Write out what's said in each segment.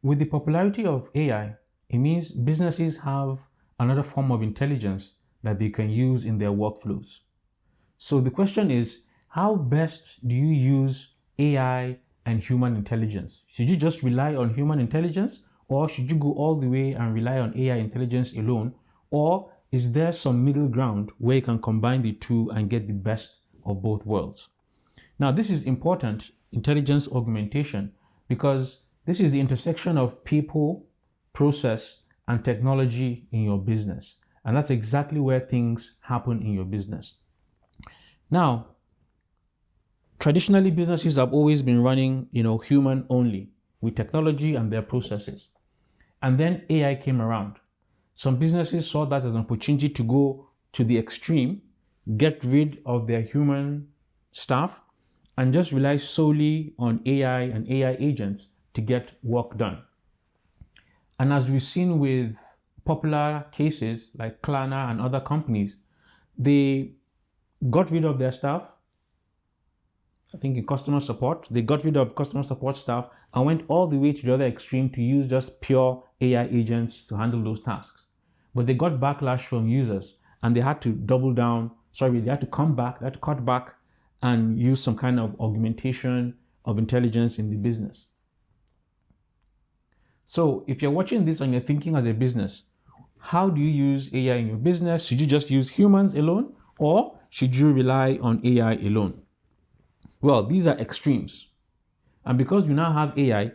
with the popularity of AI, it means businesses have another form of intelligence that they can use in their workflows. So the question is, how best do you use AI and human intelligence? Should you just rely on human intelligence, or should you go all the way and rely on AI intelligence alone? Or is there some middle ground where you can combine the two and get the best of both worlds? Now, this is important, intelligence augmentation, because this is the intersection of people, process, and technology in your business. And that's exactly where things happen in your business. Now, traditionally, businesses have always been running, human only with technology and their processes. And then AI came around. Some businesses saw that as an opportunity to go to the extreme, get rid of their human staff, and just rely solely on AI and AI agents to get work done. And as we've seen with popular cases like Klarna and other companies, they got rid of their staff. I think in customer support, they got rid of customer support staff and went all the way to the other extreme to use just pure AI agents to handle those tasks. But they got backlash from users and they had to they had to come back, they had to cut back and use some kind of augmentation of intelligence in the business. So if you're watching this and you're thinking as a business, how do you use AI in your business? Should you just use humans alone, or should you rely on AI alone? Well, these are extremes. And because we now have AI,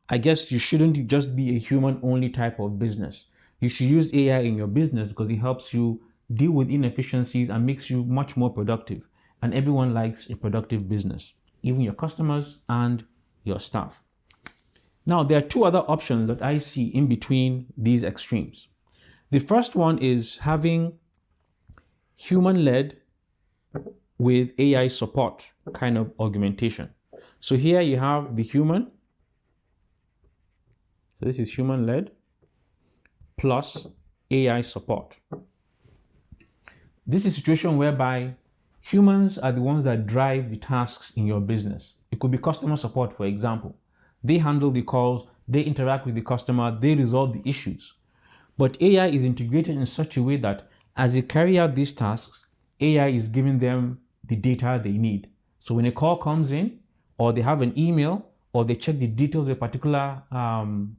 I guess you shouldn't just be a human-only type of business. You should use AI in your business because it helps you deal with inefficiencies and makes you much more productive. And everyone likes a productive business, even your customers and your staff. Now, there are two other options that I see in between these extremes. The first one is having human-led with AI support kind of augmentation. So here you have the human. So this is human-led plus AI support. This is a situation whereby humans are the ones that drive the tasks in your business. It could be customer support, for example. They handle the calls, they interact with the customer, they resolve the issues. But AI is integrated in such a way that as they carry out these tasks, AI is giving them the data they need. So when a call comes in, or they have an email, or they check the details of a particular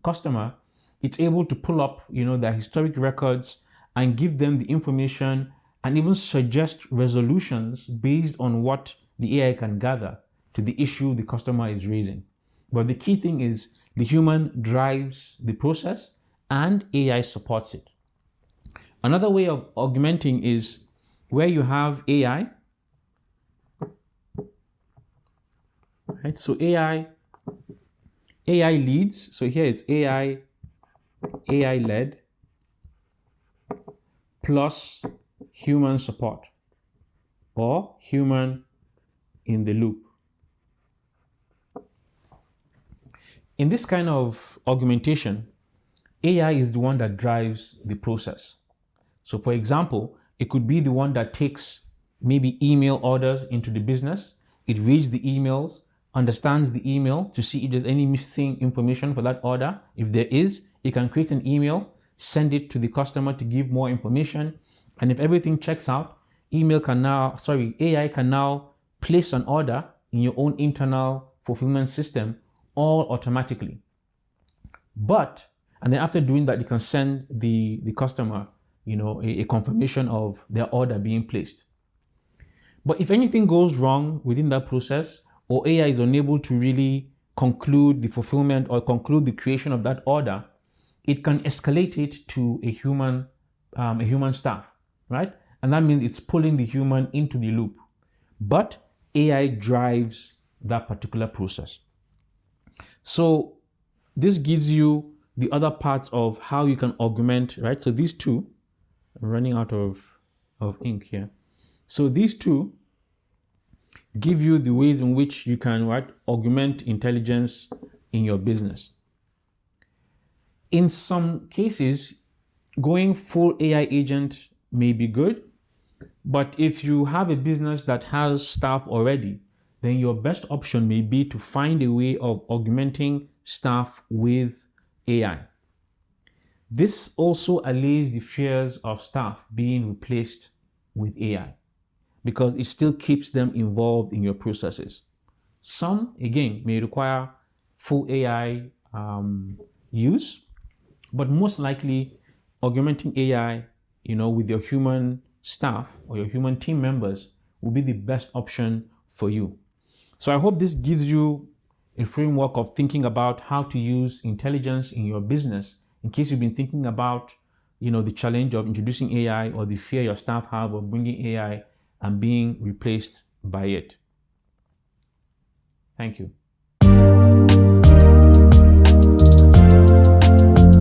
customer, it's able to pull up, their historic records and give them the information and even suggest resolutions based on what the AI can gather to the issue the customer is raising. But the key thing is the human drives the process and AI supports it. Another way of augmenting is where you have AI. Right? So AI leads. So here it's AI led plus human support or human in the loop. In this kind of augmentation, AI is the one that drives the process. So for example, it could be the one that takes maybe email orders into the business. It reads the emails, understands the email to see if there's any missing information for that order. If there is, it can create an email, send it to the customer to give more information. And if everything checks out, AI can now place an order in your own internal fulfillment system all automatically. And then after doing that, you can send the customer, a confirmation of their order being placed. But if anything goes wrong within that process, or AI is unable to really conclude the fulfillment or conclude the creation of that order, it can escalate it to a human staff, right? And that means it's pulling the human into the loop. But AI drives that particular process. So this gives you the other parts of how you can augment, right? So these two, I'm running out of ink here. So these two give you the ways in which you can augment intelligence in your business. In some cases, going full AI agent may be good, but if you have a business that has staff already, then your best option may be to find a way of augmenting staff with AI. This also allays the fears of staff being replaced with AI because it still keeps them involved in your processes. Some, again, may require full AI use, but most likely augmenting AI, with your human staff or your human team members will be the best option for you. So I hope this gives you a framework of thinking about how to use intelligence in your business in case you've been thinking about, the challenge of introducing AI or the fear your staff have of bringing AI and being replaced by it. Thank you.